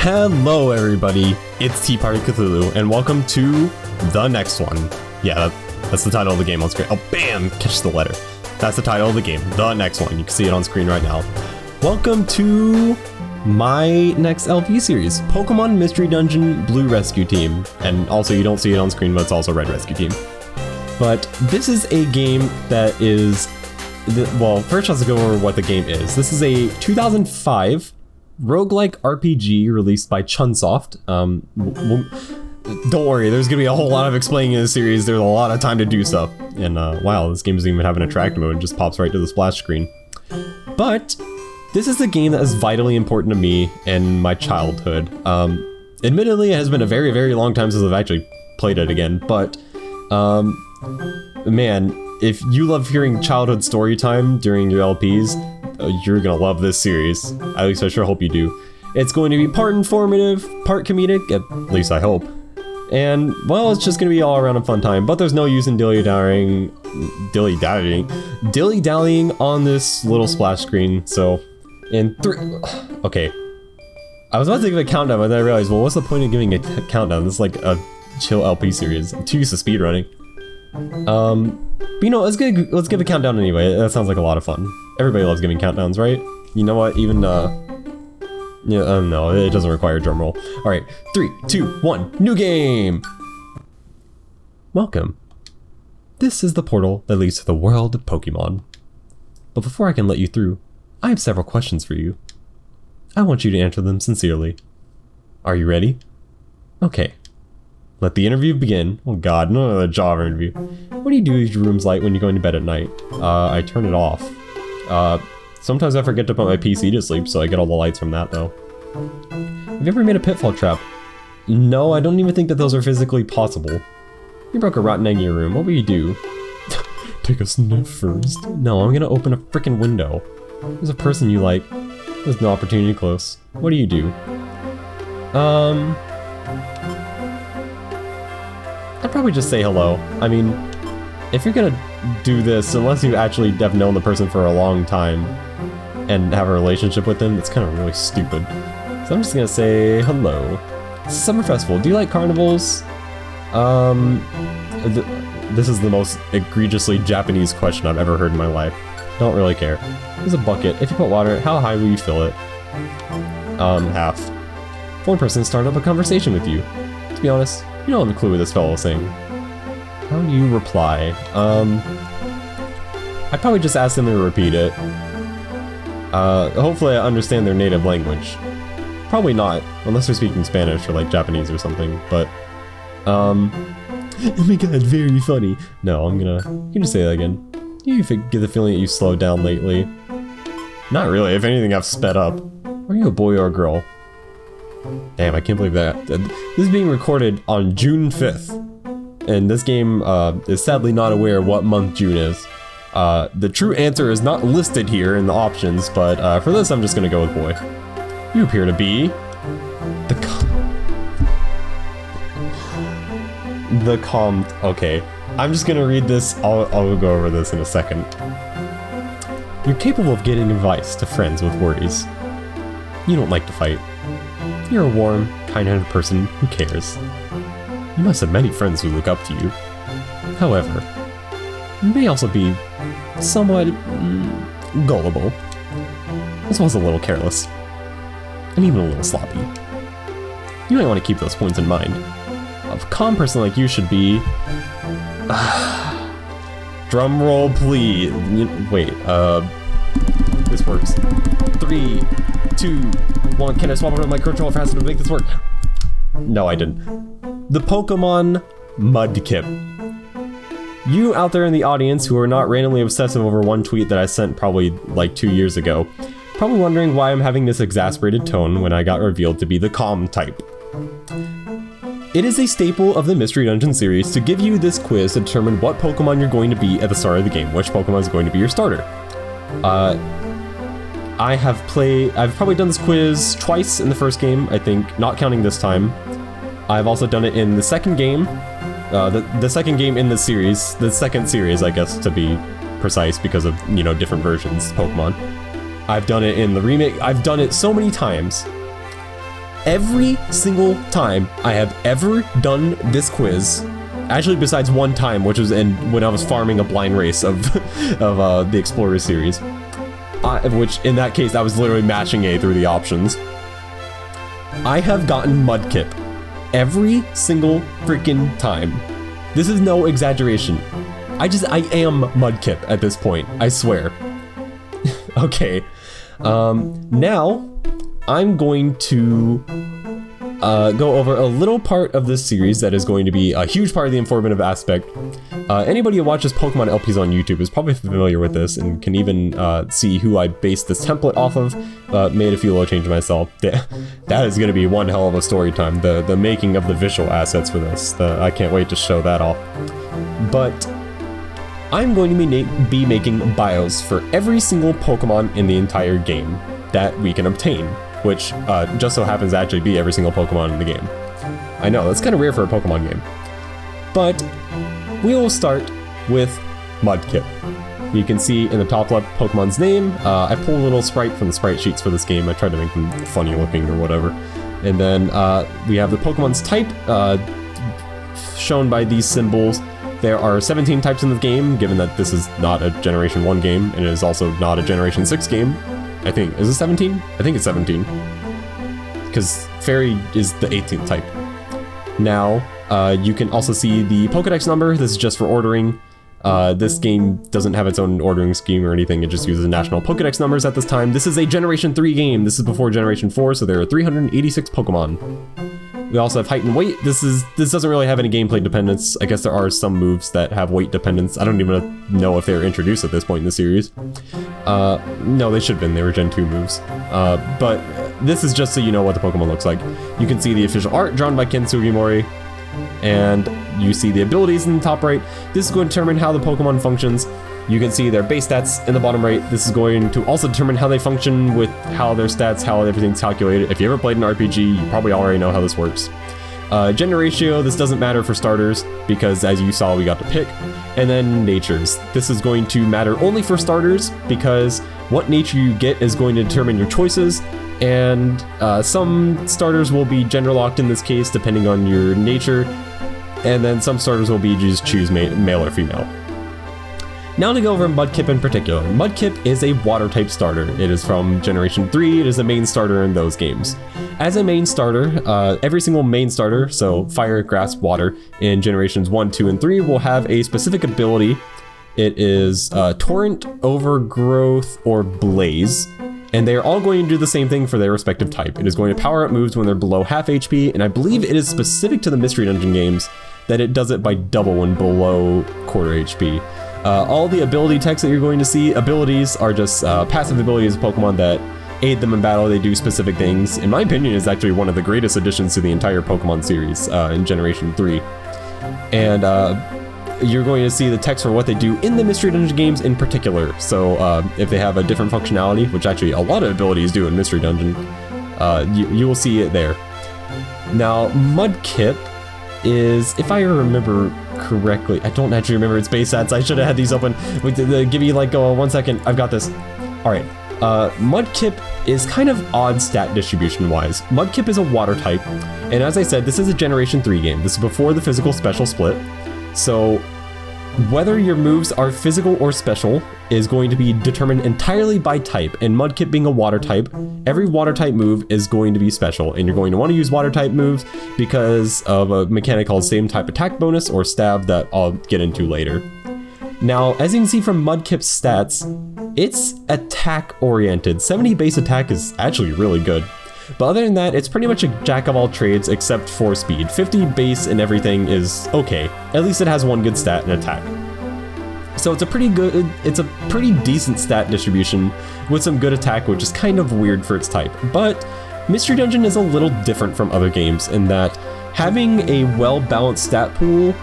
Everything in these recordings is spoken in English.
Hello everybody, it's Tea Party Cthulhu, and welcome to the next one. Yeah, that's the title of the game on screen. Oh, bam! Catch the letter. That's the title of the game, the next one. You can see it on screen right now. Welcome to my next LP series, Pokemon Mystery Dungeon Blue Rescue Team. And also, you don't see it on screen, but it's also Red Rescue Team. But this is a game that is... well, first let's go over what the game is. This is a 2005 roguelike RPG released by Chunsoft. Don't worry, there's gonna be a whole lot of explaining in this series. There's a lot of time to do stuff. And wow, this game doesn't even have an attract mode. It just pops right to the splash screen. But this is a game that is vitally important to me in my childhood. Admittedly, it has been a very, very long time since I've actually played it again. But man, if you love hearing childhood story time during your LPs, you're gonna love this series. At least I sure hope you do. It's going to be part informative, part comedic, at least I hope. And, well, it's just gonna be all around a fun time, but there's no use in dilly-dallying on this little splash screen, so... Okay. I was about to give a countdown, but then I realized, well, what's the point of giving a countdown? This is like a chill LP series. I'm too used to speedrunning. But you know, let's give a countdown anyway. That sounds like a lot of fun. Everybody loves giving countdowns, right? You know what? Even, yeah, no, it doesn't require a drum roll. Alright, 3, 2, 1, new game! Welcome. This is the portal that leads to the world of Pokemon. But before I can let you through, I have several questions for you. I want you to answer them sincerely. Are you ready? Okay. Let the interview begin. Oh god, no, the job interview. What do you do with your room's light when you're going to bed at night? I turn it off. Sometimes I forget to put my PC to sleep, so I get all the lights from that, though. Have you ever made a pitfall trap? No, I don't even think that those are physically possible. You broke a rotten egg in your room. What will you do? Take a sniff first. No, I'm gonna open a frickin' window. There's a person you like. There's no opportunity close. What do you do? I'd probably just say hello. I mean, if you're gonna do this, unless you actually have known the person for a long time and have a relationship with them, it's kind of really stupid. So I'm just gonna say hello. It's a summer festival. Do you like carnivals? This is the most egregiously Japanese question I've ever heard in my life. Don't really care. There's a bucket. If you put water, how high will you fill it? Half. If one person started up a conversation with you. To be honest, you don't have a clue what this fellow is saying. How do you reply? I'd probably just ask them to repeat it. Hopefully I understand their native language. Probably not, unless they're speaking Spanish or like Japanese or something, but... oh my god, very funny. No, you can just say that again. You get the feeling that you've slowed down lately. Not really, if anything I've sped up. Are you a boy or a girl? Damn, I can't believe that. This is being recorded on June 5th. And this game is sadly not aware what month June is. The true answer is not listed here in the options, but for this I'm just gonna go with boy. You appear to be... Okay. I'm just gonna read this, I'll go over this in a second. You're capable of getting advice to friends with worries. You don't like to fight. You're a warm, kind-hearted person who cares. You must have many friends who look up to you. However, you may also be somewhat gullible, as well as a little careless, and even a little sloppy. You might want to keep those points in mind. A calm person like you should be... drum roll, please. Wait, this works. 3, 2, 1. Can I swap over my controller faster to make this work? No, I didn't. The Pokemon Mudkip. You out there in the audience who are not randomly obsessive over one tweet that I sent probably like 2 years ago, probably wondering why I'm having this exasperated tone when I got revealed to be the calm type. It is a staple of the Mystery Dungeon series to give you this quiz to determine what Pokemon you're going to be at the start of the game, which Pokemon is going to be your starter. I've probably done this quiz twice in the first game, I think, not counting this time. I've also done it in the second game, the second game in the series, the second series, I guess, to be precise, because of, you know, different versions of Pokemon. I've done it in the remake. I've done it so many times. Every single time I have ever done this quiz, actually besides one time, which was when I was farming a blind race of the Explorer series, which in that case I was literally matching A through the options, I have gotten Mudkip every single freaking time. This is no exaggeration. I am Mudkip at this point, I swear. Okay, now I'm going to go over a little part of this series that is going to be a huge part of the informative aspect. Anybody who watches Pokemon LPs on YouTube is probably familiar with this and can even see who I based this template off of. Made a few little changes myself. That is going to be one hell of a story time, the making of the visual assets for this. I can't wait to show that off. But I'm going to be making bios for every single Pokemon in the entire game that we can obtain, which just so happens to actually be every single Pokemon in the game. I know, that's kind of rare for a Pokemon game. But we will start with Mudkip. You can see in the top left Pokemon's name. I pulled a little sprite from the sprite sheets for this game. I tried to make them funny looking or whatever. And then we have the Pokemon's type shown by these symbols. There are 17 types in the game, given that this is not a Generation 1 game, and it is also not a Generation 6 game. I think, is it 17? I think it's 17. Because Fairy is the 18th type. Now, you can also see the Pokedex number. This is just for ordering. This game doesn't have its own ordering scheme or anything. It just uses national Pokedex numbers at this time. This is a Generation 3 game. This is before Generation 4, so there are 386 Pokemon. We also have height and weight. This doesn't really have any gameplay dependence. I guess there are some moves that have weight dependence. I don't even know if they were introduced at this point in the series. No, they should have been. They were Gen 2 moves. But this is just so you know what the Pokemon looks like. You can see the official art drawn by Ken Sugimori, and you see the abilities in the top right. This is going to determine how the Pokemon functions. You can see their base stats in the bottom right. This is going to also determine how they function with how their stats, how everything's calculated. If you ever played an RPG, you probably already know how this works. Gender ratio, this doesn't matter for starters, because as you saw, we got to pick. And then natures. This is going to matter only for starters, because what nature you get is going to determine your choices. And some starters will be gender locked in this case, depending on your nature. And then some starters will be just choose male or female. Now to go over Mudkip in particular. Mudkip is a water type starter. It is from Generation 3, it is the main starter in those games. As a main starter, every single main starter, so fire, grass, water, in Generations 1, 2, and 3 will have a specific ability. It is Torrent, Overgrowth, or Blaze. And they are all going to do the same thing for their respective type. It is going to power up moves when they're below half HP, and I believe it is specific to the Mystery Dungeon games that it does it by double when below quarter HP. All the ability text that you're going to see, abilities are just passive abilities of Pokemon that aid them in battle. They do specific things. In my opinion, is actually one of the greatest additions to the entire Pokemon series in Generation 3. And you're going to see the text for what they do in the Mystery Dungeon games in particular. So if they have a different functionality, which actually a lot of abilities do in Mystery Dungeon, you will see it there. Now, Mudkip is, if I remember correctly, I don't actually remember its base stats. I should have had these open. Wait, give me like 1 second. I've got this. All right. Mudkip is kind of odd stat distribution wise. Mudkip is a water type, and as I said, this is a Generation 3 game. This is before the physical special split. So whether your moves are physical or special is going to be determined entirely by type, and Mudkip being a water type, every water type move is going to be special, and you're going to want to use water type moves because of a mechanic called same type attack bonus or stab that I'll get into later. Now, as you can see from Mudkip's stats, it's attack oriented. 70 base attack is actually really good. But other than that, it's pretty much a jack of all trades except for speed. 50 base and everything is okay. At least it has one good stat in attack. So it's a pretty decent stat distribution with some good attack, which is kind of weird for its type. But Mystery Dungeon is a little different from other games in that having a well-balanced stat pool,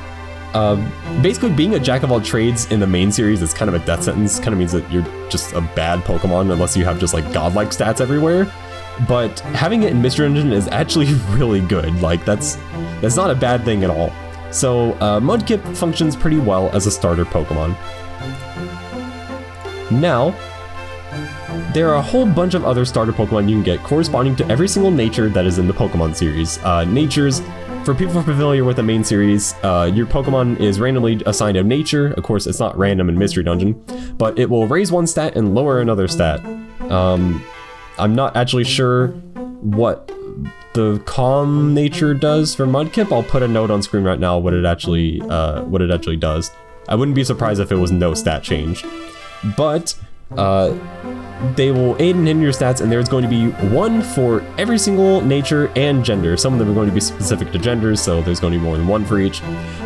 basically being a jack of all trades in the main series is kind of a death sentence. Kind of means that you're just a bad Pokemon unless you have just like godlike stats everywhere. But having it in Mystery Dungeon is actually really good. Like that's not a bad thing at all. So Mudkip functions pretty well as a starter Pokemon. Now, there are a whole bunch of other starter Pokemon you can get corresponding to every single nature that is in the Pokemon series. Natures, for people familiar with the main series, your Pokemon is randomly assigned a nature. Of course, it's not random in Mystery Dungeon, but it will raise one stat and lower another stat. I'm not actually sure what the calm nature does for Mudkip. I'll put a note on screen right now what it actually does. I wouldn't be surprised if it was no stat change, but they will aid and hinder your stats, and there's going to be one for every single nature and gender. Some of them are going to be specific to genders, so there's going to be more than one for each.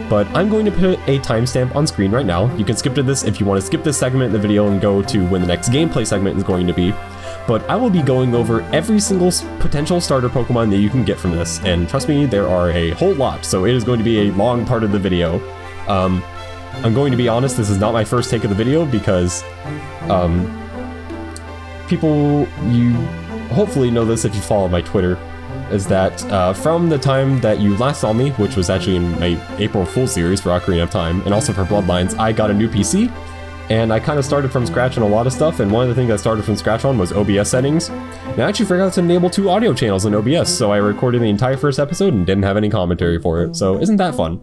But I'm going to put a timestamp on screen right now. You can skip to this if you want to skip this segment in the video and go to when the next gameplay segment is going to be. But I will be going over every single potential starter Pokemon that you can get from this, and trust me, there are a whole lot, so it is going to be a long part of the video. I'm going to be honest, this is not my first take of the video because people, you hopefully know this if you follow my Twitter, is that from the time that you last saw me, which was actually in my April Fool's series for Ocarina of Time, and also for Bloodlines, I got a new PC, and I kind of started from scratch on a lot of stuff, and one of the things I started from scratch on was OBS settings. And I actually forgot to enable 2 audio channels in OBS, so I recorded the entire first episode and didn't have any commentary for it, so isn't that fun?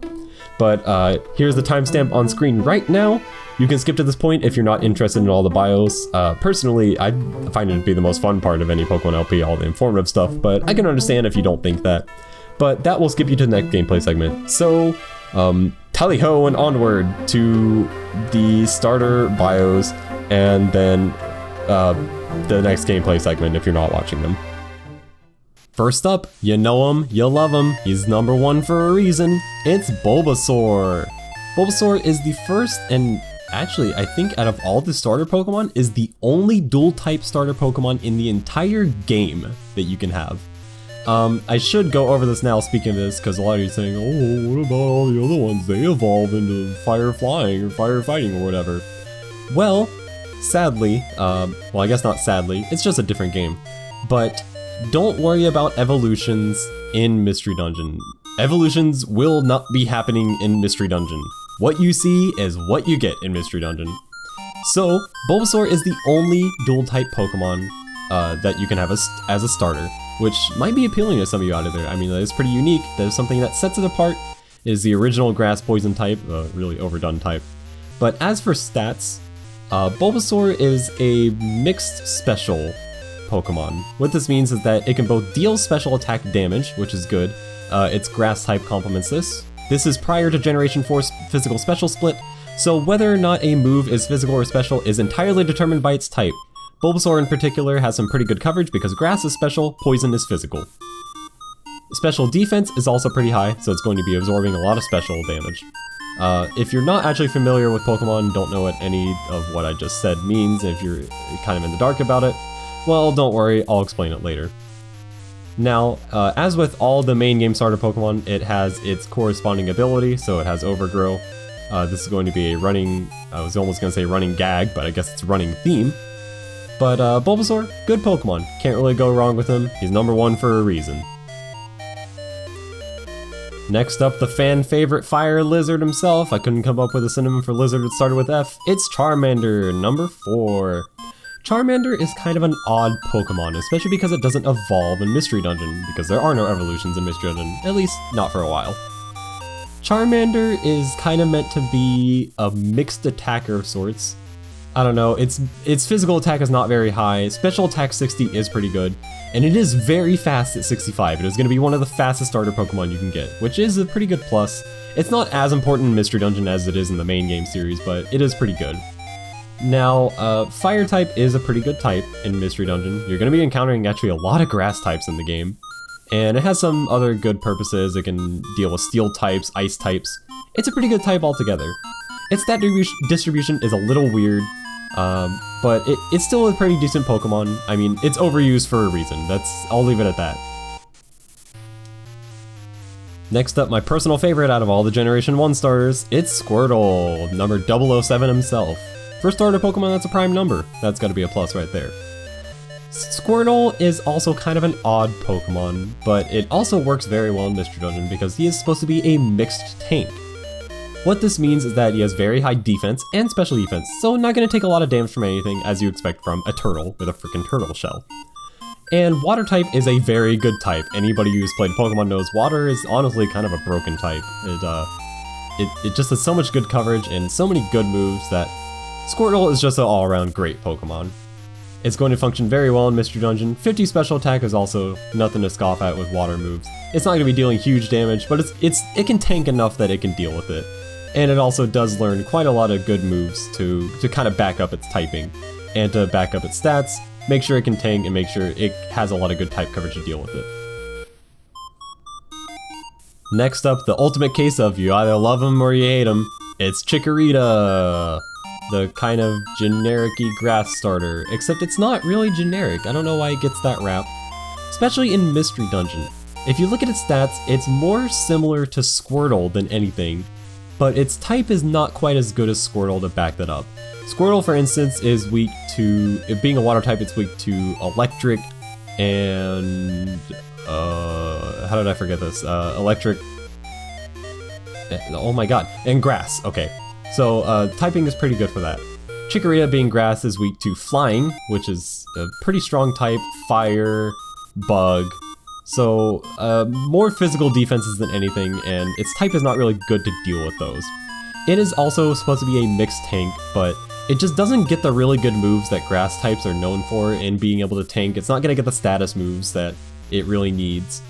But here's the timestamp on screen right now. You can skip to this point if you're not interested in all the bios. Personally, I find it to be the most fun part of any Pokemon LP, all the informative stuff, but I can understand if you don't think that. But that will skip you to the next gameplay segment. So, tally-ho and onward to the starter bios, and then the next gameplay segment if you're not watching them. First up, you know him, you love him, he's number 1 for a reason, it's Bulbasaur. Bulbasaur is the first, and actually I think out of all the starter Pokemon, is the only dual type starter Pokemon in the entire game that you can have. I should go over this now, speaking of this, because a lot of you are saying, oh, what about all the other ones? They evolve into fire flying or fire fighting or whatever. Well, sadly, well I guess not sadly, it's just a different game, but don't worry about evolutions in Mystery Dungeon. Evolutions will not be happening in Mystery Dungeon. What you see is what you get in Mystery Dungeon. So, Bulbasaur is the only dual-type Pokemon that you can have as a starter, which might be appealing to some of you out of there. I mean, that is pretty unique. That is something that sets it apart. It is the original Grass Poison type, really overdone type. But as for stats, Bulbasaur is a mixed special Pokemon. What this means is that it can both deal special attack damage, which is good. Its grass type complements this. This is prior to Generation 4's physical special split, so whether or not a move is physical or special is entirely determined by its type. Bulbasaur in particular has some pretty good coverage because grass is special, poison is physical. Special defense is also pretty high, so it's going to be absorbing a lot of special damage. If you're not actually familiar with Pokemon, don't know what any of what I just said means, if you're kind of in the dark about it, well, don't worry, I'll explain it later. Now, as with all the main game starter Pokemon, it has its corresponding ability, so it has Overgrow. This is going to be a running, I was almost going to say running gag, but I guess it's a running theme. But Bulbasaur, good Pokemon, can't really go wrong with him, he's number 1 for a reason. Next up, the fan favorite fire lizard himself. I couldn't come up with a synonym for lizard that started with F. It's Charmander, number 4. Charmander is kind of an odd Pokemon, especially because it doesn't evolve in Mystery Dungeon, because there are no evolutions in Mystery Dungeon, at least not for a while. Charmander is kind of meant to be a mixed attacker of sorts. I don't know, its physical attack is not very high, special attack 60 is pretty good, and it is very fast at 65. It is going to be one of the fastest starter Pokemon you can get, which is a pretty good plus. It's not as important in Mystery Dungeon as it is in the main game series, but it is pretty good. Now, Fire type is a pretty good type in Mystery Dungeon. You're going to be encountering actually a lot of grass types in the game. And it has some other good purposes. It can deal with steel types, ice types. It's a pretty good type altogether. Its stat distribution is a little weird, but it's still a pretty decent Pokemon. I mean, it's overused for a reason. I'll leave it at that. Next up, my personal favorite out of all the Generation 1 starters, it's Squirtle, number 007 himself. For starter Pokemon, that's a prime number. That's gotta be a plus right there. Squirtle is also kind of an odd Pokemon, but it also works very well in Mystery Dungeon because he is supposed to be a mixed tank. What this means is that he has very high defense and special defense, so not going to take a lot of damage from anything as you expect from a turtle with a freaking turtle shell. And water type is a very good type. Anybody who's played Pokemon knows water is honestly kind of a broken type. It just has so much good coverage and so many good moves that Squirtle is just an all-around great Pokemon. It's going to function very well in Mystery Dungeon. 50 special attack is also nothing to scoff at with water moves. It's not going to be dealing huge damage, but it can tank enough that it can deal with it. And it also does learn quite a lot of good moves to kind of back up its typing and to back up its stats, make sure it can tank, and make sure it has a lot of good type coverage to deal with it. Next up, the ultimate case of you either love him or you hate him. It's Chikorita, the kind of generic-y grass starter, except it's not really generic. I don't know why it gets that rap, especially in Mystery Dungeon. If you look at its stats, it's more similar to Squirtle than anything, but its type is not quite as good as Squirtle to back that up. Squirtle, for instance, is weak to, being a water type, it's weak to electric and, how did I forget this? Electric, oh my god, and grass, okay. So, typing is pretty good for that. Chikorita, being grass, is weak to flying, which is a pretty strong type, fire, bug. So, more physical defenses than anything, and its type is not really good to deal with those. It is also supposed to be a mixed tank, but it just doesn't get the really good moves that grass types are known for in being able to tank. It's not going to get the status moves that it really needs.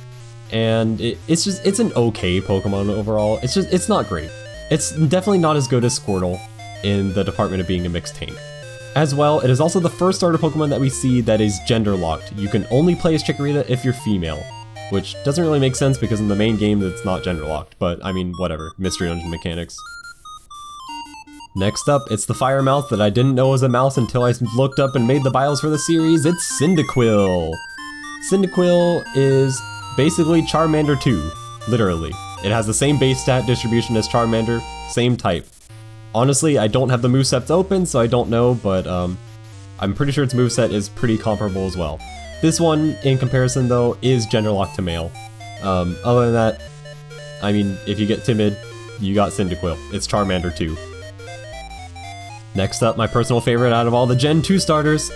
And it's an okay Pokemon overall. It's not great. It's definitely not as good as Squirtle in the department of being a mixed tank. As well, it is also the first starter Pokemon that we see that is gender locked. You can only play as Chikorita if you're female, which doesn't really make sense because in the main game it's not gender locked, but I mean, whatever, Mystery Dungeon mechanics. Next up, it's the fire mouth that I didn't know was a mouse until I looked up and made the bios for the series. It's Cyndaquil. Cyndaquil is basically Charmander 2, literally. It has the same base stat distribution as Charmander, same type. Honestly, I don't have the movesets open, so I don't know, but I'm pretty sure its moveset is pretty comparable as well. This one, in comparison though, is gender locked to male. Other than that, I mean, if you get timid, you got Cyndaquil. It's Charmander 2. Next up, my personal favorite out of all the Gen 2 starters.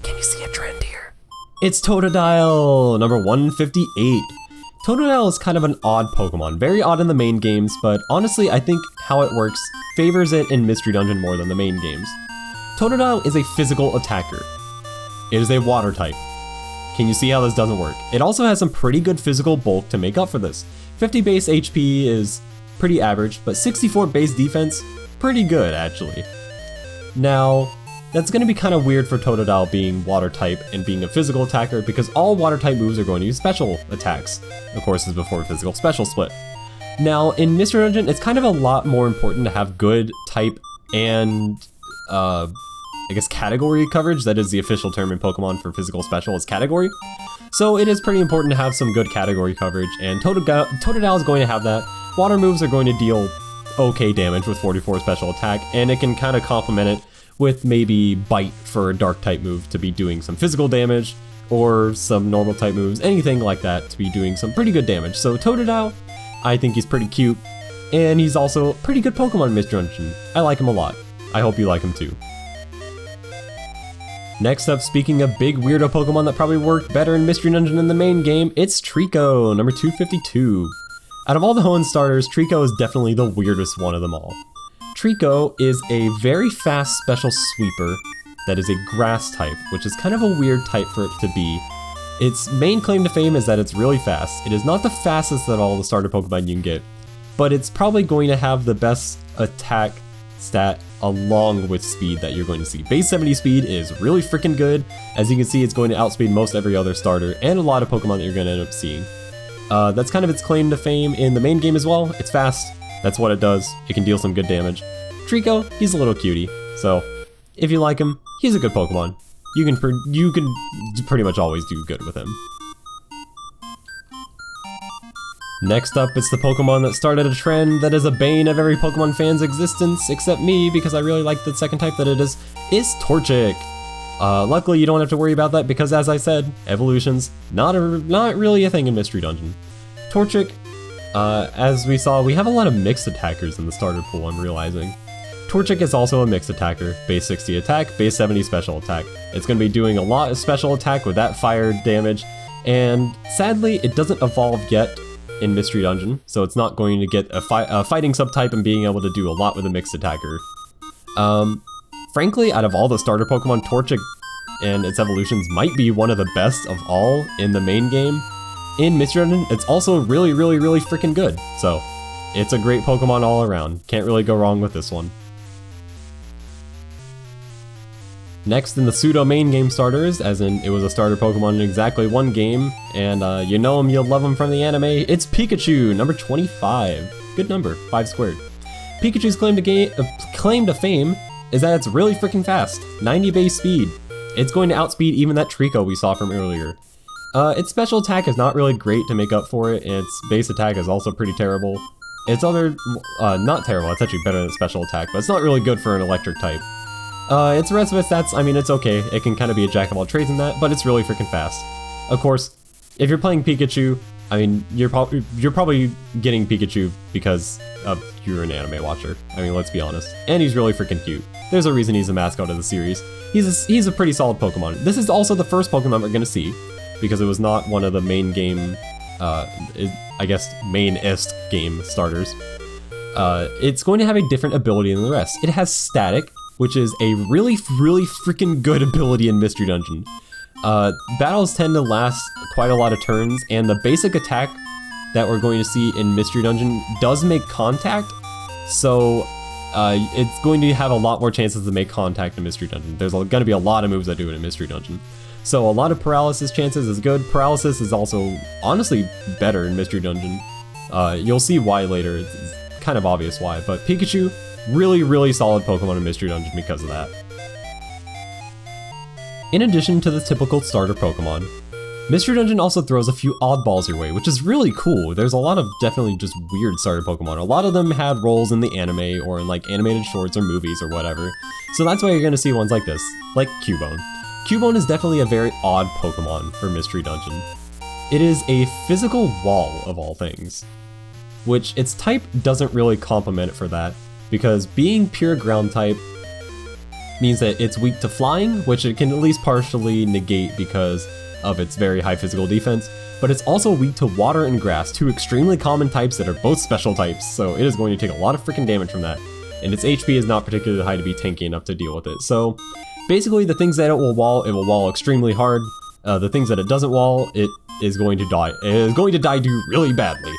Can you see a trend here? It's Totodile, number 158. Totodile is kind of an odd Pokemon, very odd in the main games, but honestly I think how it works favors it in Mystery Dungeon more than the main games. Totodile is a physical attacker. It is a water type. Can you see how this doesn't work? It also has some pretty good physical bulk to make up for this. 50 base HP is pretty average, but 64 base defense, pretty good actually. Now, that's going to be kind of weird for Totodile being water type and being a physical attacker because all water type moves are going to use special attacks. Of course, as before physical special split. Now, in Mystery Dungeon, it's kind of a lot more important to have good type and, I guess category coverage. That is the official term in Pokemon for physical special is category. So it is pretty important to have some good category coverage, and Totodile is going to have that. Water moves are going to deal okay damage with 44 special attack, and it can kind of complement it with maybe Bite for a dark type move to be doing some physical damage, or some normal type moves, anything like that to be doing some pretty good damage. So Totodile, I think he's pretty cute, and he's also a pretty good Pokemon in Mystery Dungeon. I like him a lot. I hope you like him too. Next up, speaking of big weirdo Pokemon that probably work better in Mystery Dungeon than the main game, it's Trico, number 252. Out of all the Hoenn starters, Trico is definitely the weirdest one of them all. Trico is a very fast special sweeper that is a grass type, which is kind of a weird type for it to be. Its main claim to fame is that it's really fast. It is not the fastest of all the starter Pokemon you can get, but it's probably going to have the best attack stat along with speed that you're going to see. Base 70 speed is really freaking good. As you can see, it's going to outspeed most every other starter and a lot of Pokemon that you're going to end up seeing. That's kind of its claim to fame in the main game as well. It's fast, that's what it does. It can deal some good damage. Trico, he's a little cutie, so if you like him, he's a good Pokemon. You can pretty much always do good with him. Next up, it's the Pokemon that started a trend that is a bane of every Pokemon fan's existence, except me, because I really like the second type that it is Torchic. Luckily, you don't have to worry about that because, as I said, evolution's not really a thing in Mystery Dungeon. Torchic As we saw, we have a lot of mixed attackers in the starter pool, I'm realizing. Torchic is also a mixed attacker, base 60 attack, base 70 special attack. It's going to be doing a lot of special attack with that fire damage, and sadly it doesn't evolve yet in Mystery Dungeon, so it's not going to get a fighting subtype and being able to do a lot with a mixed attacker. Frankly, out of all the starter Pokemon, Torchic and its evolutions might be one of the best of all in the main game. In Mystery Dungeon, it's also really freaking good, so it's a great Pokemon all around. Can't really go wrong with this one. Next in the pseudo main game starters, as in it was a starter Pokemon in exactly one game, and you know him, you'll love him from the anime, it's Pikachu, number 25. Good number, 5 squared. Pikachu's claim to fame is that it's really freaking fast, 90 base speed. It's going to outspeed even that Trico we saw from earlier. Its special attack is not really great to make up for it, and its base attack is also pretty terrible. Its other, not terrible, it's actually better than special attack, but it's not really good for an electric type. Its rest of its stats, I mean, it's okay. It can kind of be a jack of all trades in that, but it's really freaking fast. Of course, if you're playing Pikachu, I mean, you're probably getting Pikachu because you're an anime watcher. I mean, let's be honest. And he's really freaking cute. There's a reason he's a mascot of the series. He's a pretty solid Pokemon. This is also the first Pokemon we're gonna see, because it was not one of the main game, I guess, main-est game starters. It's going to have a different ability than the rest. It has Static, which is a really freaking good ability in Mystery Dungeon. Battles tend to last quite a lot of turns, and the basic attack that we're going to see in Mystery Dungeon does make contact, so it's going to have a lot more chances to make contact in Mystery Dungeon. There's going to be a lot of moves that do it in Mystery Dungeon. So a lot of paralysis chances is good. Paralysis is also honestly better in Mystery Dungeon. You'll see why later, it's kind of obvious why, but Pikachu, really solid Pokemon in Mystery Dungeon because of that. In addition to the typical starter Pokemon, Mystery Dungeon also throws a few oddballs your way, which is really cool. There's a lot of definitely just weird starter Pokemon. A lot of them had roles in the anime or in like animated shorts or movies or whatever. So that's why you're gonna see ones like this, like Cubone. Cubone is definitely a very odd Pokemon for Mystery Dungeon. It is a physical wall of all things, which its type doesn't really complement it for that, because being pure ground type means that it's weak to flying, which it can at least partially negate because of its very high physical defense, but it's also weak to water and grass, two extremely common types that are both special types, so it is going to take a lot of freaking damage from that, and its HP is not particularly high to be tanky enough to deal with it. So basically the things that it will wall extremely hard. The things that it doesn't wall, it is going to die. It is going to die really badly.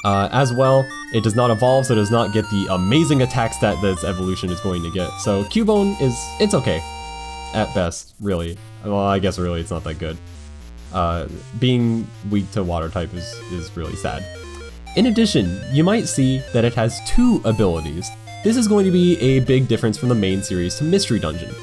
As well, it does not evolve, so it does not get the amazing attack stat that its evolution is going to get. So Cubone it's okay, at best, really. Well, I guess really it's not that good. Being weak to water type is really sad. In addition, you might see that it has 2 abilities. This is going to be a big difference from the main series to Mystery Dungeon.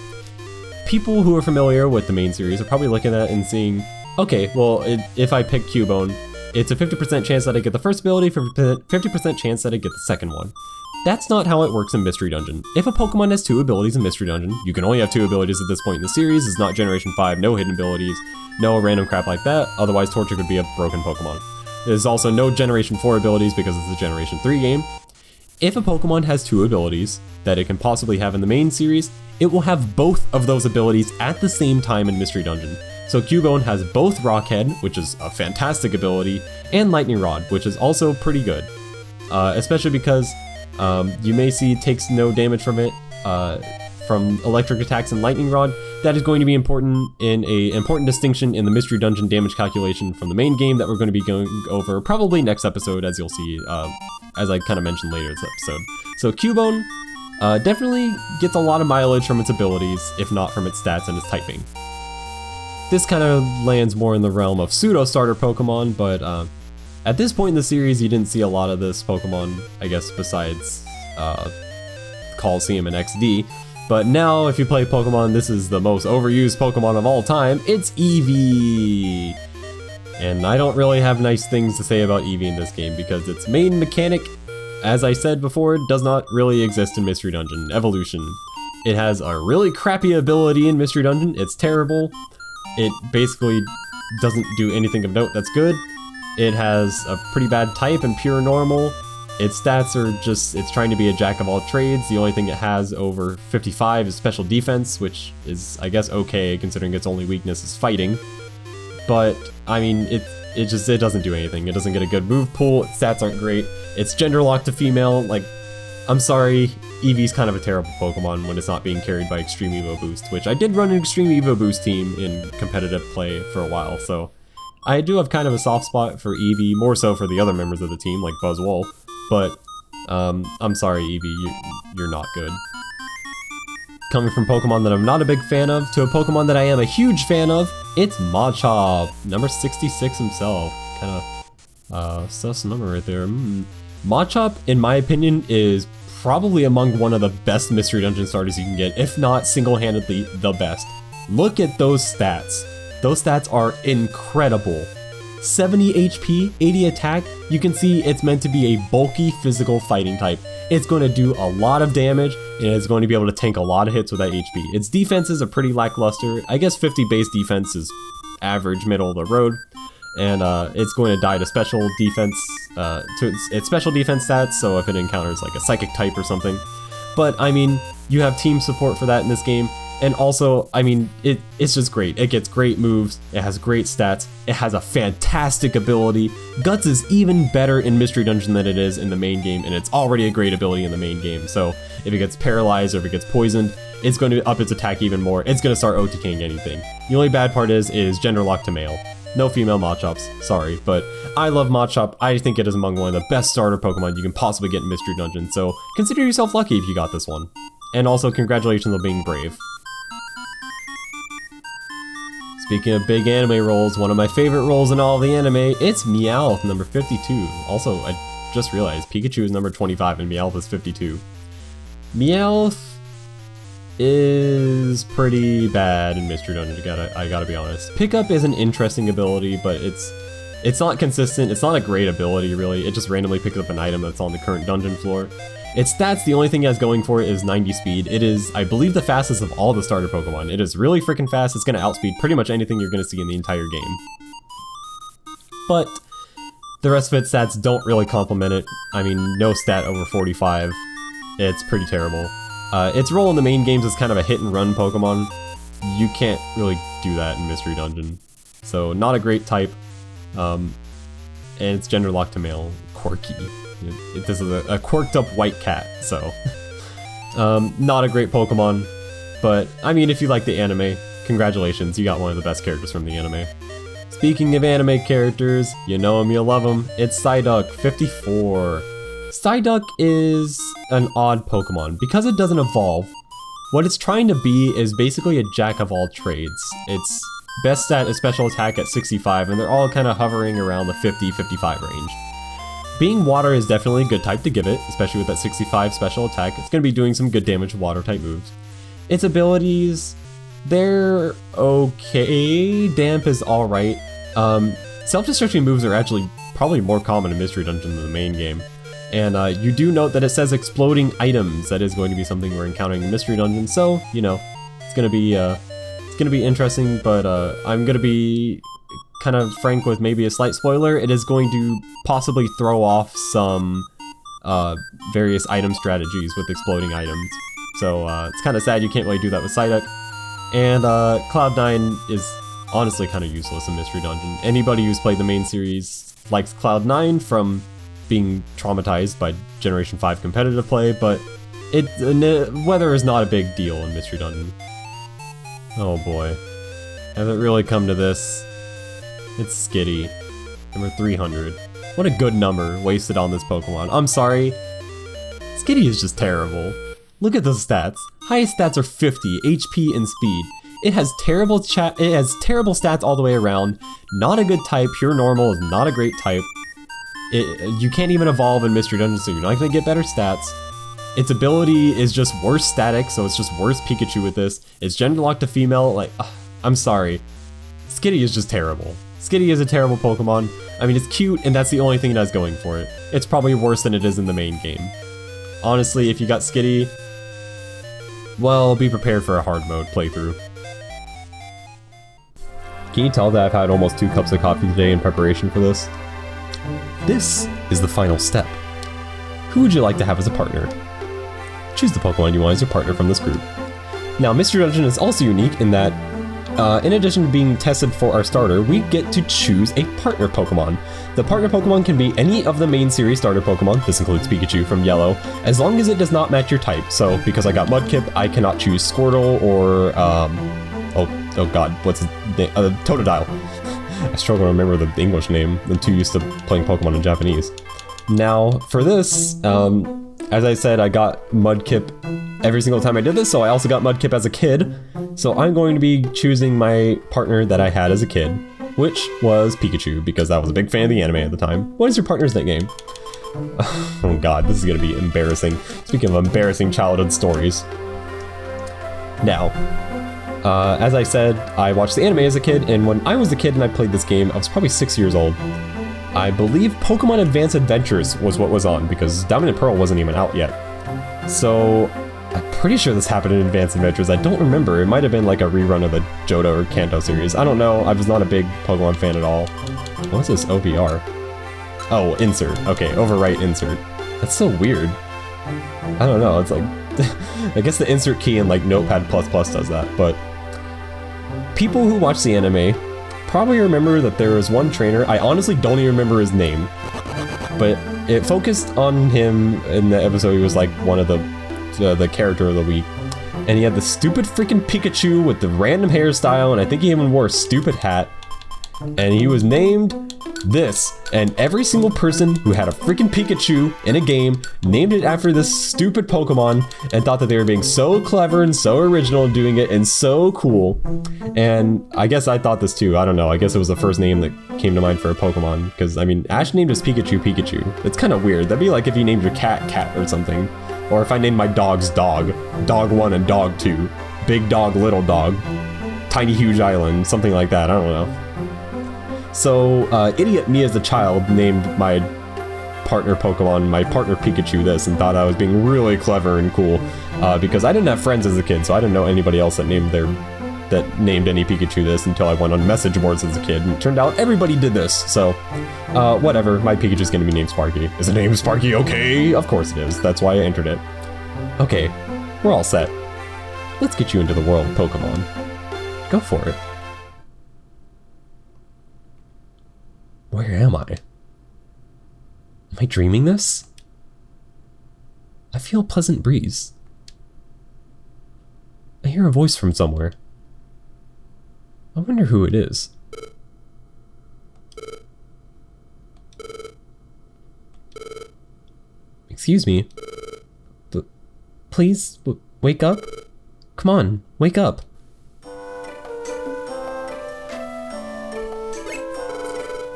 People who are familiar with the main series are probably looking at it and seeing, okay, well, if I pick Cubone, it's a 50% chance that I get the first ability, 50% chance that I get the second one. That's not how it works in Mystery Dungeon. If a Pokemon has 2 abilities in Mystery Dungeon, you can only have 2 abilities at this point in the series. It's not Generation 5, no hidden abilities, no random crap like that, otherwise Torchic would be a broken Pokemon. There's also no Generation 4 abilities because it's a Generation 3 game. If a Pokemon has 2 abilities that it can possibly have in the main series, it will have both of those abilities at the same time in Mystery Dungeon. So Cubone has both Rockhead, which is a fantastic ability, and Lightning Rod, which is also pretty good. Especially because you may see it takes no damage from it, from electric attacks and Lightning Rod. That is going to be important in an important distinction in the Mystery Dungeon damage calculation from the main game that we're going to be going over probably next episode, as you'll see, as I kind of mentioned later this episode. So Cubone definitely gets a lot of mileage from its abilities, if not from its stats and its typing. This kind of lands more in the realm of pseudo-starter Pokemon, but at this point in the series, you didn't see a lot of this Pokemon, I guess, besides Coliseum and XD. But now, if you play Pokemon, this is the most overused Pokemon of all time. It's Eevee! And I don't really have nice things to say about Eevee in this game, because its main mechanic, as I said before, does not really exist in Mystery Dungeon. Evolution. It has a really crappy ability in Mystery Dungeon. It's terrible. It basically doesn't do anything of note that's good. It has a pretty bad type and pure normal. Its stats are just, it's trying to be a jack of all trades. The only thing it has over 55 is special defense, which is, I guess, okay considering its only weakness is fighting. But, I mean, it doesn't do anything. It doesn't get a good move pool, its stats aren't great. It's gender locked to female, like, I'm sorry, Eevee's kind of a terrible Pokemon when it's not being carried by Extreme Evo Boost, which I did run an Extreme Evo Boost team in competitive play for a while, so I do have kind of a soft spot for Eevee, more so for the other members of the team, like Buzzwole, but I'm sorry Eevee, you're not good. Coming from Pokemon that I'm not a big fan of to a Pokemon that I am a huge fan of, it's Machop, number 66 himself. Kind of sus number right there. Machop, in my opinion, is probably among one of the best Mystery Dungeon starters you can get, if not single-handedly the best. Look at those stats. Those stats are incredible. 70 HP, 80 attack, you can see it's meant to be a bulky physical fighting type. It's going to do a lot of damage, and it's going to be able to tank a lot of hits with that HP. Its defenses are pretty lackluster. I guess 50 base defense is average, middle of the road. And it's going to die to special defense, to its special defense stats, so if it encounters like a psychic type or something. But I mean, you have team support for that in this game, and also, I mean, it's just great. It gets great moves, it has great stats, it has a fantastic ability. Guts is even better in Mystery Dungeon than it is in the main game, and it's already a great ability in the main game. So if it gets paralyzed or if it gets poisoned, it's going to up its attack even more. It's going to start OTKing anything. The only bad part is gender locked to male. No female Machops, sorry, but I love Machop. I think it is among one of the best starter Pokemon you can possibly get in Mystery Dungeon, so consider yourself lucky if you got this one. And also, congratulations on being brave. Speaking of big anime roles, one of my favorite roles in all of the anime, it's Meowth, number 52. Also, I just realized Pikachu is number 25 and Meowth is 52. Meowth is pretty bad in Mystery Dungeon, I gotta be honest. Pickup is an interesting ability, but it's not consistent, it's not a great ability really, it just randomly picks up an item that's on the current dungeon floor. Its stats, the only thing it has going for it is 90 speed. It is, I believe, the fastest of all the starter Pokemon. It is really freaking fast, it's gonna outspeed pretty much anything you're gonna see in the entire game. But the rest of its stats don't really complement it. I mean, no stat over 45. It's pretty terrible. Its role in the main games is kind of a hit and run Pokemon. You can't really do that in Mystery Dungeon. So not a great type. And it's gender locked to male. Quirky. This is a quirked up white cat, so. Not a great Pokemon. But, I mean, if you like the anime, congratulations, you got one of the best characters from the anime. Speaking of anime characters, you know him, you love him. It's Psyduck, 54. Psyduck is an odd Pokemon. Because it doesn't evolve, what it's trying to be is basically a jack of all trades. Its best stat is special attack at 65, and they're all kind of hovering around the 50-55 range. Being water is definitely a good type to give it, especially with that 65 special attack. It's going to be doing some good damage with water type moves. Its abilities, they're okay. Damp is alright. Self-destruction moves are actually probably more common in Mystery Dungeon than the main game. And you do note that it says exploding items. That is going to be something we're encountering in Mystery Dungeon, so, you know, it's gonna be interesting, but I'm gonna be kind of frank with maybe a slight spoiler. It is going to possibly throw off some various item strategies with exploding items. So it's kind of sad you can't really do that with Psyduck. And Cloud9 is honestly kind of useless in Mystery Dungeon. Anybody who's played the main series likes Cloud9 from being traumatized by Generation 5 competitive play, but weather is not a big deal in Mystery Dungeon. Oh boy. Has it really come to this? It's Skitty. Number 300. What a good number wasted on this Pokemon. I'm sorry. Skitty is just terrible. Look at those stats. Highest stats are 50, HP and speed. It has terrible stats all the way around. Not a good type. Pure normal is not a great type. You can't even evolve in Mystery Dungeon, so you're not gonna get better stats. Its ability is just worse static, so it's just worse Pikachu with this. It's gender locked to female, like, I'm sorry. Skitty is just terrible. Skitty is a terrible Pokemon. I mean, it's cute, and that's the only thing it has going for it. It's probably worse than it is in the main game. Honestly, if you got Skitty, well, be prepared for a hard mode playthrough. Can you tell that I've had almost 2 cups of coffee today in preparation for this? This is the final step. Who would you like to have as a partner? Choose the Pokemon you want as your partner from this group. Now, Mystery Dungeon is also unique in that, in addition to being tested for our starter, we get to choose a partner Pokemon. The partner Pokemon can be any of the main series starter Pokemon, this includes Pikachu from Yellow, as long as it does not match your type. So, because I got Mudkip, I cannot choose Squirtle or, oh god, what's his name? Totodile. I struggle to remember the English name. I'm too used to playing Pokemon in Japanese. Now, for this, as I said, I got Mudkip every single time I did this, so I also got Mudkip as a kid. So I'm going to be choosing my partner that I had as a kid, which was Pikachu, because I was a big fan of the anime at the time. What is your partner's nickname? Oh god, this is going to be embarrassing. Speaking of embarrassing childhood stories. Now, as I said, I watched the anime as a kid, and when I was a kid and I played this game, I was probably 6 years old. I believe Pokemon Advance Adventures was what was on, because Diamond and Pearl wasn't even out yet. So, I'm pretty sure this happened in Advance Adventures. I don't remember. It might have been like a rerun of the Johto or Kanto series. I don't know. I was not a big Pokemon fan at all. What's this OVR? Oh, insert. Okay, overwrite insert. That's so weird. I don't know. It's like... I guess the insert key in like Notepad++ does that, but... People who watch the anime probably remember that there was one trainer, I honestly don't even remember his name, but it focused on him in the episode. He was like one of the character of the week, and he had the stupid freaking Pikachu with the random hairstyle, and I think he even wore a stupid hat, and he was named this, and every single person who had a freaking Pikachu in a game named it after this stupid Pokemon and thought that they were being so clever and so original doing it and so cool. And I guess I thought this too. I don't know. I guess it was the first name that came to mind for a Pokemon, because I mean, Ash named his Pikachu Pikachu. It's kind of weird. That'd be like if you named your cat Cat or something, or if I named my dogs Dog 1 and Dog 2, Big Dog, Little Dog, Tiny Huge Island, something like that. I don't know. So, idiot me as a child named my partner Pokemon, my partner Pikachu this, and thought I was being really clever and cool, because I didn't have friends as a kid, so I didn't know anybody else that named any Pikachu this until I went on message boards as a kid, and it turned out everybody did this, so, whatever, my Pikachu's gonna be named Sparky. Is it named Sparky? Okay, of course it is, that's why I entered it. Okay, we're all set. Let's get you into the world of Pokemon. Go for it. Where am I? Am I dreaming this? I feel a pleasant breeze. I hear a voice from somewhere. I wonder who it is. Excuse me. But please, wake up? Come on, wake up.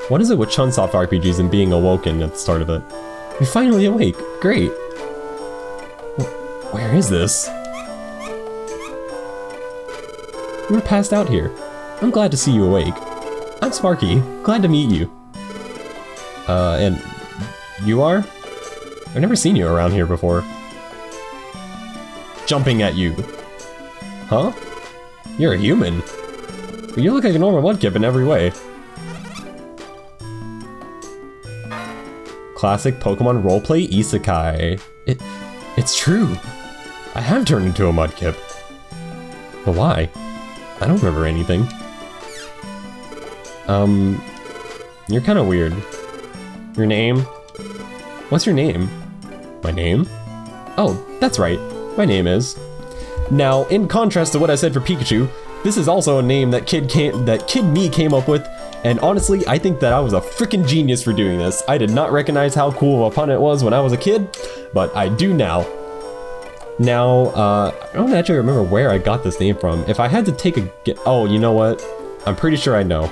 What is it with Chunsoft RPGs and being awoken at the start of it? You're finally awake. Great. Where is this? You were passed out here. I'm glad to see you awake. I'm Sparky. Glad to meet you. And you are? I've never seen you around here before. Jumping at you. Huh? You're a human. But you look like a normal Mudkip in every way. Classic Pokemon roleplay isekai. It's true. I have turned into a Mudkip. But why? I don't remember anything. You're kind of weird. Your name? What's your name? My name? Oh, that's right. My name is. Now, in contrast to what I said for Pikachu, this is also a name that Kid Me came up with. And honestly, I think that I was a freaking genius for doing this. I did not recognize how cool of a pun it was when I was a kid, but I do now. Now, I don't actually remember where I got this name from. If I had to take a guess, oh, you know what? I'm pretty sure I know.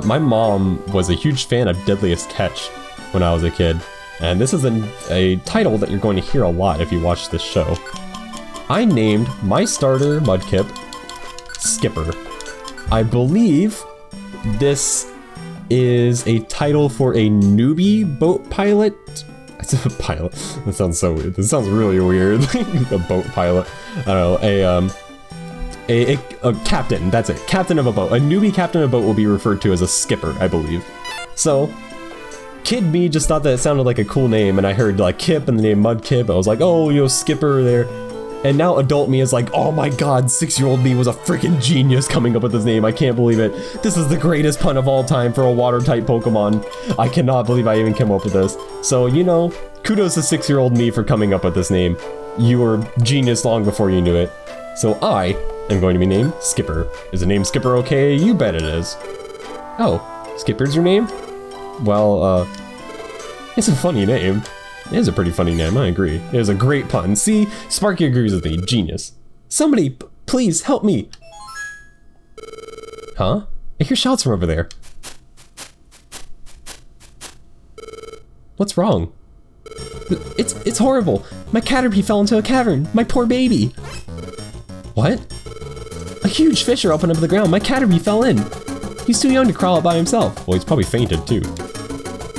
My mom was a huge fan of Deadliest Catch when I was a kid, and this is a title that you're going to hear a lot if you watch this show. I named my starter Mudkip Skipper. I believe this is a title for a newbie boat pilot. I said a pilot. That sounds so weird. This sounds really weird. A boat pilot. I don't know. A captain. That's it. Captain of a boat. A newbie captain of a boat will be referred to as a skipper, I believe. So, Kid me just thought that it sounded like a cool name, and I heard like Kip and the name Mudkip. I was like, oh, yo, Skipper there. And now adult me is like, oh my god, 6-year-old me was a freaking genius coming up with this name. I can't believe it. This is the greatest pun of all time for a water-type Pokemon. I cannot believe I even came up with this. So, you know, kudos to 6-year-old me for coming up with this name. You were genius long before you knew it. So I am going to be named Skipper. Is the name Skipper okay? You bet it is. Oh, Skipper's your name? Well, it's a funny name. It is a pretty funny name, I agree. It is a great pun. See, Sparky agrees with me. Genius. Somebody, please help me. Huh? I hear shouts from over there. What's wrong? It's horrible. My Caterpie fell into a cavern. My poor baby. What? A huge fissure opened up the ground. My Caterpie fell in. He's too young to crawl out by himself. Well, he's probably fainted too.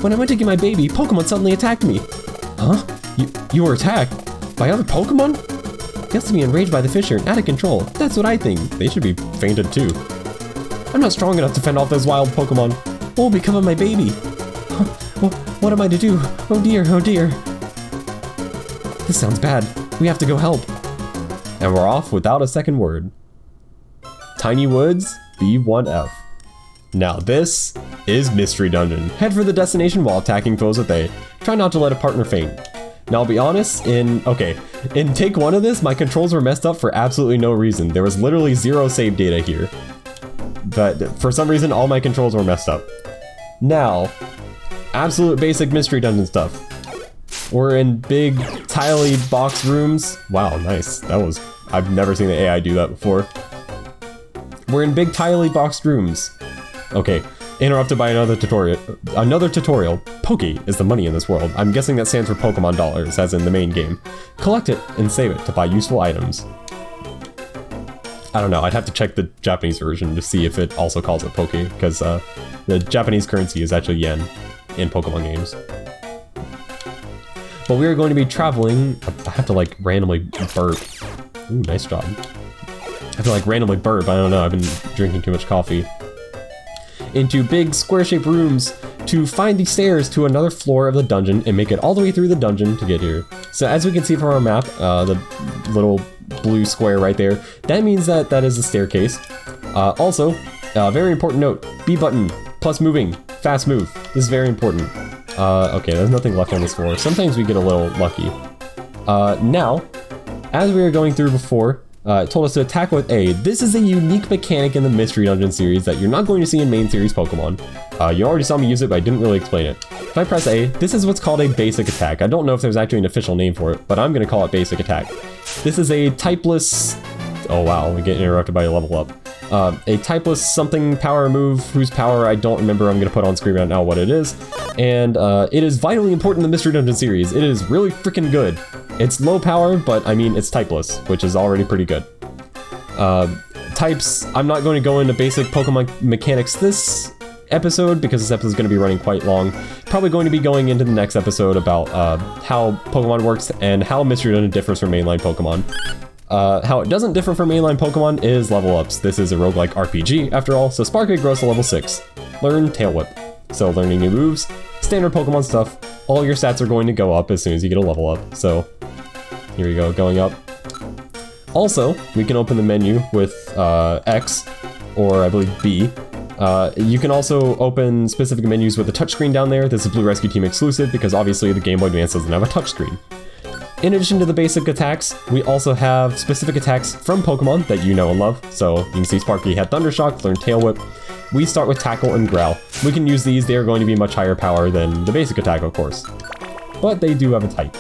When I went to get my baby, Pokemon suddenly attacked me. Huh? You were attacked? By other Pokemon? They have to be enraged by the fissure and out of control. That's what I think. They should be fainted too. I'm not strong enough to fend off those wild Pokemon. What will become of my baby? What am I to do? Oh dear, oh dear. This sounds bad. We have to go help. And we're off without a second word. Tiny Woods, B1F. Now this is Mystery Dungeon. Head for the destination while attacking foes with A. Try not to let a partner faint. Now I'll be honest, in take 1 of this, my controls were messed up for absolutely no reason. There was literally 0 save data here. But for some reason, all my controls were messed up. Now, absolute basic Mystery Dungeon stuff. We're in big, tiley box rooms. Wow, nice. I've never seen the AI do that before. We're in big, tiley boxed rooms. Okay, interrupted by another tutorial. Poke is the money in this world. I'm guessing that stands for Pokemon dollars, as in the main game. Collect it and save it to buy useful items. I don't know, I'd have to check the Japanese version to see if it also calls it Poke, because the Japanese currency is actually yen in Pokemon games. But we are going to be traveling. I have to like randomly burp. Ooh, nice job. I have to like randomly burp. I don't know, I've been drinking too much coffee. Into big square-shaped rooms to find the stairs to another floor of the dungeon and make it all the way through the dungeon to get here. So as we can see from our map, the little blue square right there, that means that is a staircase. Also, very important note, B button, plus moving, fast move. This is very important. Okay, there's nothing left on this floor. Sometimes we get a little lucky. Now, as we were going through before, it told us to attack with A. This is a unique mechanic in the Mystery Dungeon series that you're not going to see in main series Pokemon. You already saw me use it, but I didn't really explain it. If I press A, this is what's called a basic attack. I don't know if there's actually an official name for it, but I'm going to call it basic attack. This is a typeless... Oh wow, we get interrupted by a level up. A typeless something power move whose power I don't remember. I'm going to put on screen right now what it is. And it is vitally important in the Mystery Dungeon series. It is really freaking good. It's low power, but I mean, it's typeless, which is already pretty good. Types, I'm not going to go into basic Pokemon mechanics this episode because this episode is going to be running quite long. Probably going to be going into the next episode about how Pokemon works and how Mystery Dungeon differs from mainline Pokemon. How it doesn't differ from mainline Pokemon is level ups. This is a roguelike RPG after all, so Sparky grows to level 6. Learn Tail Whip. So learning new moves, standard Pokemon stuff, all your stats are going to go up as soon as you get a level up. So here we go, going up. Also, we can open the menu with X, or I believe B. You can also open specific menus with a touchscreen down there. This is Blue Rescue Team exclusive because obviously the Game Boy Advance doesn't have a touchscreen. In addition to the basic attacks, we also have specific attacks from Pokemon that you know and love. So you can see Sparky had Thunder Shock, learn Tail Whip. We start with Tackle and Growl. We can use these, they are going to be much higher power than the basic attack, of course. But they do have a type.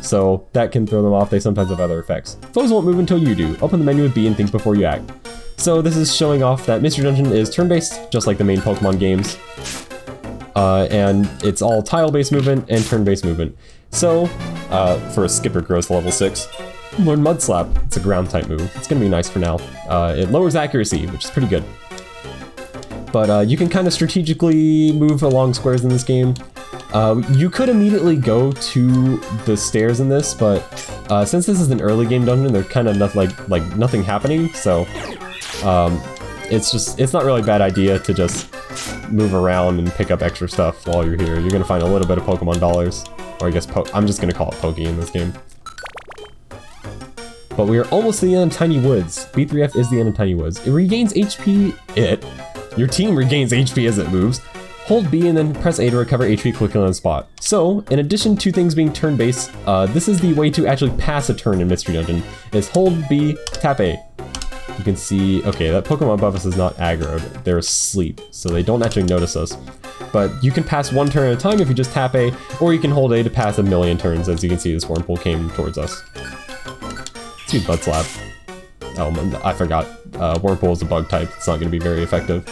So that can throw them off, they sometimes have other effects. Foes won't move until you do. Open the menu with B and think before you act. So this is showing off that Mystery Dungeon is turn-based, just like the main Pokemon games. And it's all tile-based movement and turn-based movement. So, for a Skipper grows to level 6, learn Mud Slap. It's a ground type move. It's gonna be nice for now. It lowers accuracy, which is pretty good. But you can kind of strategically move along squares in this game. You could immediately go to the stairs in this, but since this is an early game dungeon, there's kind of nothing happening. So it's not really a bad idea to just move around and pick up extra stuff while you're here. You're gonna find a little bit of Pokemon dollars. Or I guess I'm just gonna call it Poke in this game. But we are almost to the end of Tiny Woods. B3F is the end of Tiny Woods. It regains HP. Your team regains HP as it moves. Hold B and then press A to recover HP quickly on the spot. So, in addition to things being turn-based, this is the way to actually pass a turn in Mystery Dungeon, is hold B, tap A. You can see, okay, that Pokemon above us is not aggroed. They're asleep, so they don't actually notice us. But you can pass one turn at a time if you just tap A, or you can hold A to pass a million turns. As you can see, this Wurmple came towards us. Let's do Butt Slap. Oh, I forgot. Wurmple is a bug type. It's not going to be very effective.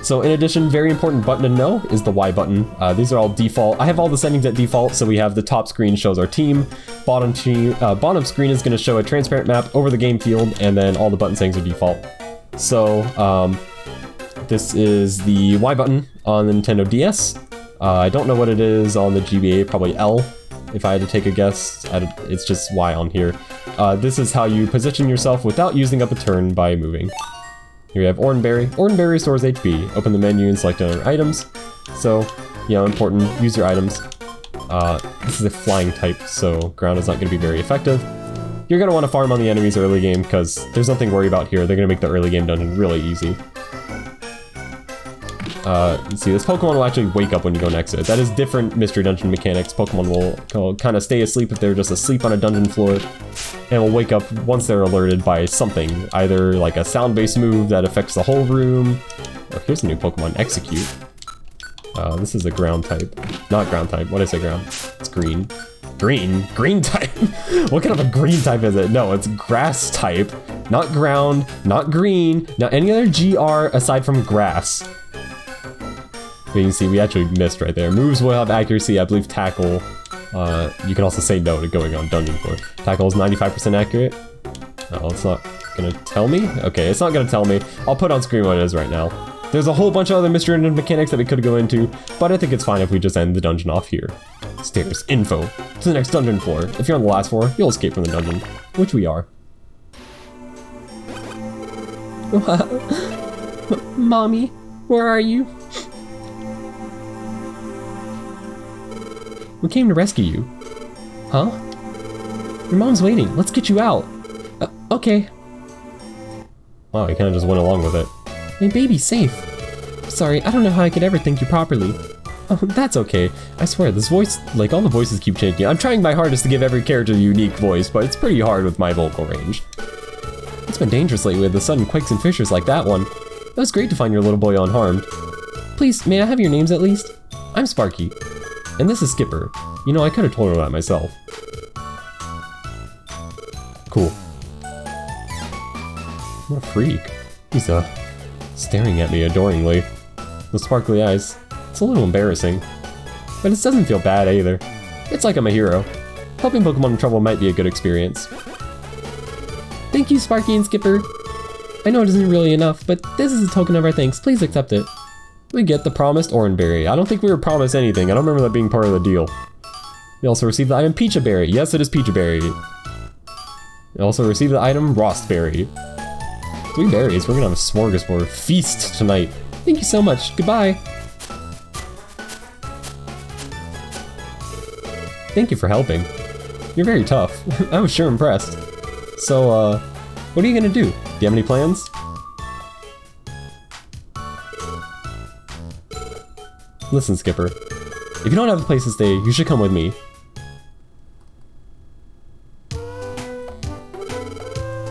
So in addition, very important button to know is the Y button. These are all default. I have all the settings at default, so we have the top screen shows our team. Bottom screen is going to show a transparent map over the game field, and then all the button settings are default. So this is the Y button on the Nintendo DS. I don't know what it is on the GBA, probably L. If I had to take a guess, it's just Y on here. This is how you position yourself without using up a turn by moving. Here we have Oranberry. Oranberry restores HP. Open the menu and select other items. So, you know, important, use your items. This is a flying type, so ground is not going to be very effective. You're going to want to farm on the enemies early game because there's nothing to worry about here. They're going to make the early game dungeon really easy. See, this Pokemon will actually wake up when you go next to it. That is different Mystery Dungeon mechanics. Pokemon will kind of stay asleep if they're just asleep on a dungeon floor, and will wake up once they're alerted by something, either like a sound-based move that affects the whole room. Oh, here's a new Pokemon, Execute. This is a ground type. Not ground type, what did I say ground? It's green. Green type? What kind of a green type is it? No, it's grass type. Not ground, not green, not any other GR aside from grass. But you can see we actually missed right there. Moves will have accuracy, I believe Tackle. You can also say no to going on dungeon floor. Tackle is 95% accurate. Oh, it's not gonna tell me? Okay, it's not gonna tell me. I'll put on screen what it is right now. There's a whole bunch of other Mystery Dungeon mechanics that we could go into, but I think it's fine if we just end the dungeon off here. Stairs, info, to the next dungeon floor. If you're on the last floor, you'll escape from the dungeon, which we are. Mommy, where are you? We came to rescue you. Huh? Your mom's waiting. Let's get you out. Okay. Wow, he kind of just went along with it. My baby's safe. Sorry, I don't know how I could ever thank you properly. Oh, that's okay. I swear, this voice, like all the voices keep changing. I'm trying my hardest to give every character a unique voice, but it's pretty hard with my vocal range. It's been dangerous lately with the sudden quakes and fissures like that one. It was great to find your little boy unharmed. Please, may I have your names at least? I'm Sparky. And this is Skipper. You know, I could have told her that myself. Cool. What a freak. He's, staring at me adoringly. With sparkly eyes. It's a little embarrassing. But it doesn't feel bad either. It's like I'm a hero. Helping Pokemon in trouble might be a good experience. Thank you, Sparky and Skipper. I know it isn't really enough, but this is a token of our thanks. Please accept it. We get the promised Oranberry. I don't think we were promised anything. I don't remember that being part of the deal. We also received the item Peachaberry. Yes, it is Peachaberry. We also received the item Rostberry. 3 berries. We're gonna have a smorgasbord feast tonight. Thank you so much. Goodbye. Thank you for helping. You're very tough. I was sure impressed. So, what are you gonna do? Do you have any plans? Listen, Skipper. If you don't have a place to stay, you should come with me.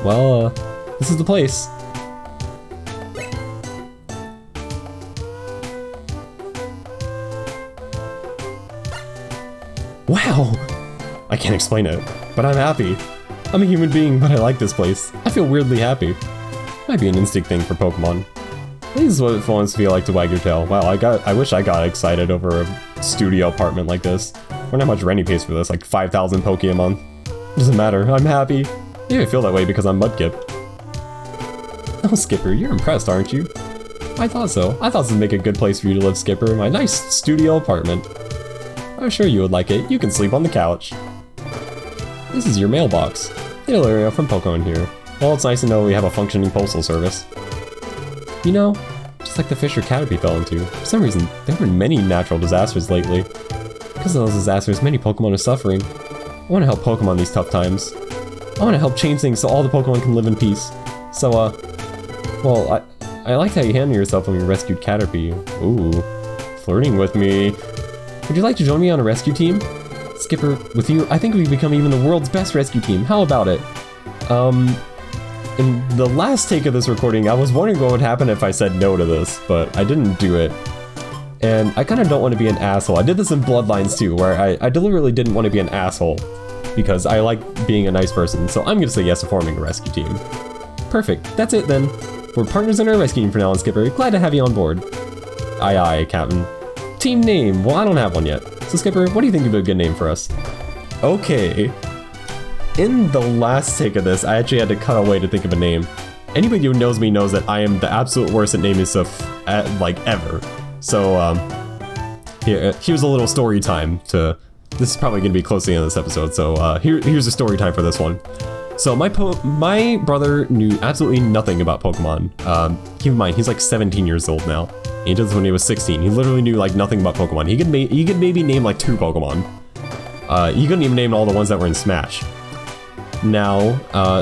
Well, this is the place. Wow! I can't explain it, but I'm happy. I'm a human being, but I like this place. I feel weirdly happy. Might be an instinct thing for Pokemon. This is what it wants to feel like to wag your tail. Wow, I wish I got excited over a studio apartment like this. I wonder how much rent he pays for this, like 5,000 Pokemon. Doesn't matter, I'm happy. Maybe I feel that way because I'm Mudkip. Oh, Skipper, you're impressed, aren't you? I thought so. I thought this would make a good place for you to live, Skipper. My nice studio apartment. I'm sure you would like it. You can sleep on the couch. This is your mailbox. It'll from Pokemon here. Well, it's nice to know we have a functioning postal service. You know, just just like the fisher Caterpie fell into. For some reason, there have been many natural disasters lately. Because of those disasters, many Pokemon are suffering. I want to help Pokemon these tough times. I want to help change things so all the Pokemon can live in peace. So, well, I liked how you handled yourself when you rescued Caterpie. Ooh, flirting with me. Would you like to join me on a rescue team? Skipper, with you, I think we've become even the world's best rescue team. How about it? In the last take of this recording, I was wondering what would happen if I said no to this, but I didn't do it. And I kind of don't want to be an asshole. I did this in Bloodlines too, where I deliberately didn't want to be an asshole because I like being a nice person, so I'm going to say yes to forming a rescue team. Perfect. That's it then. We're partners in our rescue team for now on, Skipper. Glad to have you on board. Aye aye, Captain. Team name. Well, I don't have one yet. So Skipper, what do you think would be a good name for us? Okay. In the last take of this, I actually had to cut away to think of a name. Anybody who knows me knows that I am the absolute worst at naming stuff, like, ever. So, here's a little story time to... This is probably going to be close to the end of this episode, so here's a story time for this one. So my brother knew absolutely nothing about Pokemon. Keep in mind, he's like 17 years old now. He did this when he was 16. He literally knew like nothing about Pokemon. He could maybe name like 2 Pokemon. He couldn't even name all the ones that were in Smash. Now,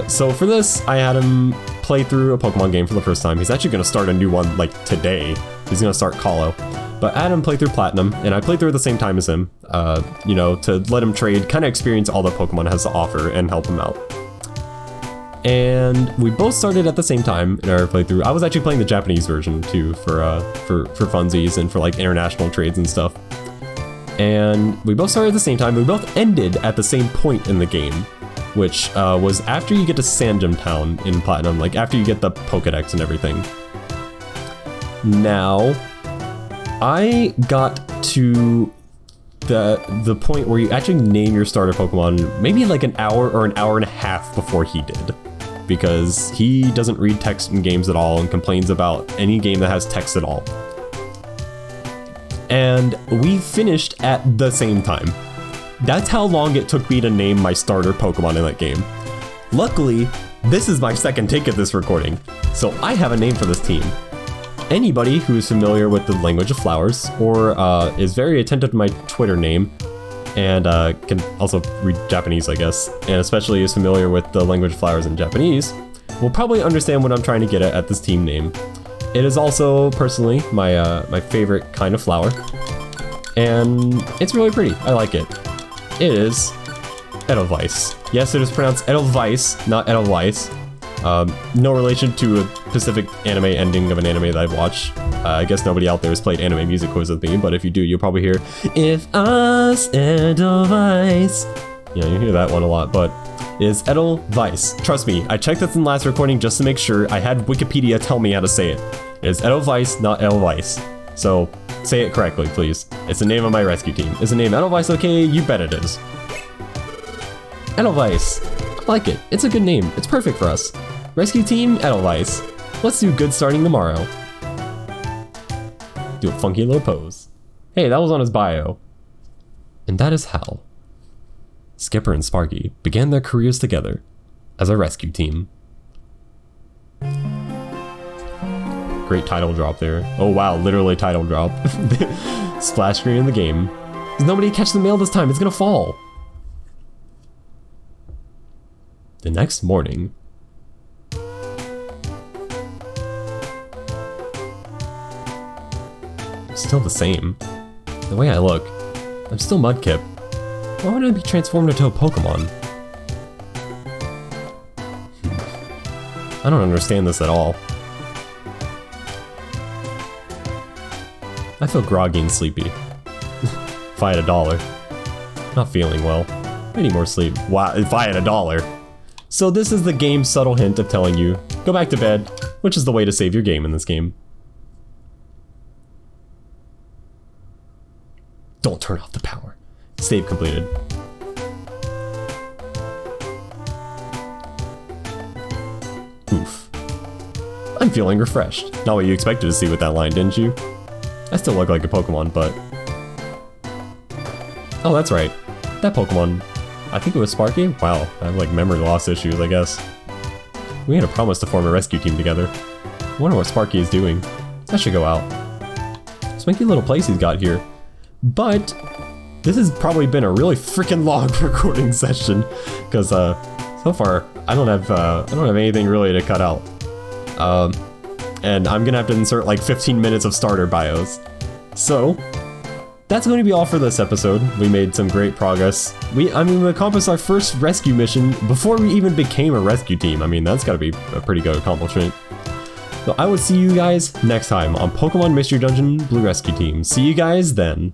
so for this, I had him play through a Pokemon game for the first time. He's actually going to start a new one like today. He's going to start Kahlo. But I had him play through Platinum, and I played through at the same time as him, you know, to let him trade, kind of experience all that Pokemon has to offer and help him out. And we both started at the same time in our playthrough. I was actually playing the Japanese version too for funsies and for like international trades and stuff. And we both started at the same time. We both ended at the same point in the game, which was after you get to Sandgem Town in Platinum, like after you get the Pokedex and everything. Now, I got to the point where you actually name your starter Pokemon maybe like an hour or an hour and a half before he did, because he doesn't read text in games at all and complains about any game that has text at all. And we finished at the same time. That's how long it took me to name my starter Pokemon in that game. Luckily, this is my second take of this recording, so I have a name for this team. Anybody who is familiar with the language of flowers, or is very attentive to my Twitter name, and can also read Japanese, I guess, and especially is familiar with the language of flowers in Japanese, will probably understand what I'm trying to get at this team name. It is also, personally, my favorite kind of flower, and it's really pretty. I like it. It is Edelweiss. Yes, it is pronounced Edelweiss, not Edelweiss. No relation to a specific anime ending of an anime that I've watched. I guess nobody out there has played anime music quiz with me, but if you do, you'll probably hear If Us Edelweiss. Yeah, you hear that one a lot, but it's Edelweiss. Trust me, I checked this in the last recording just to make sure. I had Wikipedia tell me how to say it. It's Edelweiss, not Edelweiss. So say it correctly, please. It's the name of my rescue team. Is the name Edelweiss okay? You bet it is. Edelweiss. I like it. It's a good name. It's perfect for us. Rescue Team Edelweiss. Let's do good starting tomorrow. Do a funky little pose. Hey, that was on his bio. And that is how Skipper and Sparky began their careers together as a rescue team. Great title drop there. Oh wow, literally title drop. Splash screen in the game. There's nobody catch the mail this time, it's gonna fall. The next morning, still the same. The way I look, I'm still Mudkip. Why would I be transformed into a Pokemon? I don't understand this at all. I feel groggy and sleepy. If I had $1. Not feeling well. I need more sleep. Wow, if I had $1. So this is the game's subtle hint of telling you, go back to bed, which is the way to save your game in this game. Don't turn off the power. Save completed. Oof. I'm feeling refreshed. Not what you expected to see with that line, didn't you? I still look like a Pokemon, but... Oh, that's right. That Pokemon, I think it was Sparky? Wow, I have like memory loss issues, I guess. We had a promise to form a rescue team together. I wonder what Sparky is doing. That should go out. Swanky little place he's got here. But this has probably been a really freaking long recording session because so far I don't have anything really to cut out. And I'm gonna have to insert like 15 minutes of starter bios. So that's going to be all for this episode. We made some great progress. We accomplished our first rescue mission before we even became a rescue team. I mean, that's gotta be a pretty good accomplishment. So I will see you guys next time on Pokemon Mystery Dungeon Blue Rescue Team. See you guys then.